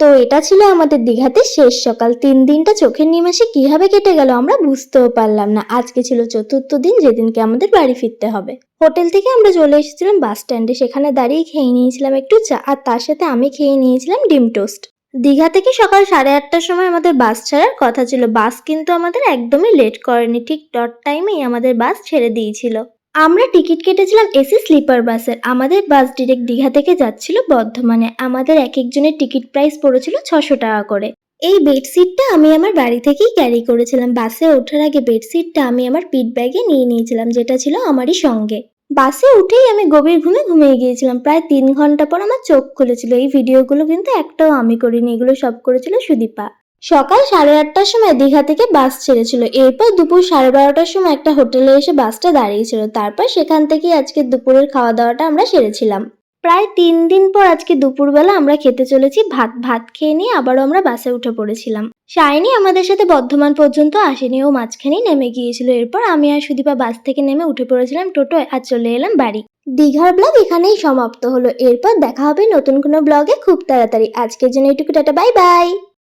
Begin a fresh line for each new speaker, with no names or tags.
তো এটা ছিল আমাদের দীঘাতে শেষ সকাল। 3 দিনটা চোখের নিমেষে কিভাবে কেটে গেল আমরা বুঝতেও পারলাম না। আজকে ছিল চতুর্থ দিন, যেদিনকে আমাদের বাড়ি ফিরতে হবে। হোটেল থেকে আমরা চলে এসেছিলাম বাস স্ট্যান্ডে, সেখানে দাঁড়িয়ে খেয়ে নিয়েছিলাম একটু চা, আর তার সাথে আমি খেয়ে নিয়েছিলাম ডিম টোস্ট। দীঘা থেকে সকাল 8:30টার সময় আমাদের বাস ছাড়ার কথা ছিল। বাস কিন্তু আমাদের একদমই লেট করেনি, ঠিক ডট টাইমেই আমাদের বাস ছেড়ে দিয়েছিল। আমরা টিকিট কেটেছিলাম এসি স্লিপার বাসের। আমাদের বাস ডিরেক্ট দীঘা থেকে যাচ্ছিল বর্ধমানে। আমাদের এক একজনের টিকিট প্রাইস পড়েছিল 600 টাকা করে। এই বেডশিটটা আমি আমার বাড়ি থেকেই ক্যারি করেছিলাম। বাসে ওঠার আগে বেডশিটটা আমি আমার পিঠ ব্যাগে নিয়ে নিয়েছিলাম, যেটা ছিল আমারই সঙ্গে। বাসে উঠেই আমি গভীর ঘুমে ঘুমিয়ে গিয়েছিলাম। প্রায় 3 ঘন্টা পর আমার চোখ খুলেছিল। এই ভিডিওগুলো কিন্তু একটাও আমি করিনি, এগুলো সব করেছিল সুদীপা। সকাল 8:30টার সময় দীঘা থেকে বাস ছেড়েছিল। এরপর দুপুর 12:30টার সময় একটা হোটেলে এসে বাসটা দাঁড়িয়েছিল। তারপর সেখান থেকেই আজকে দুপুরের খাওয়া দাওয়াটা আমরা সেরেছিলাম। প্রায় 3 দিন পর আজকে দুপুরবেলা আমরা খেতে চলেছি ভাত। ভাত খেয়ে নিয়ে আবারও আমরা বাসে উঠে পড়েছিলাম। শাইনি আমাদের সাথে বর্ধমান পর্যন্ত আসেনি, ও মাঝখানেই নেমে গিয়েছিল। এরপর আমি আর সুদীপা বাস থেকে নেমে উঠে পড়েছিলাম টোটোয় আর চলে এলাম বাড়ি। দীঘার ব্লগ এখানেই সমাপ্ত হলো। এরপর দেখা হবে নতুন কোনো ব্লগে খুব তাড়াতাড়ি। আজকের জন্য এইটুকু, টাটা, বাই বাই।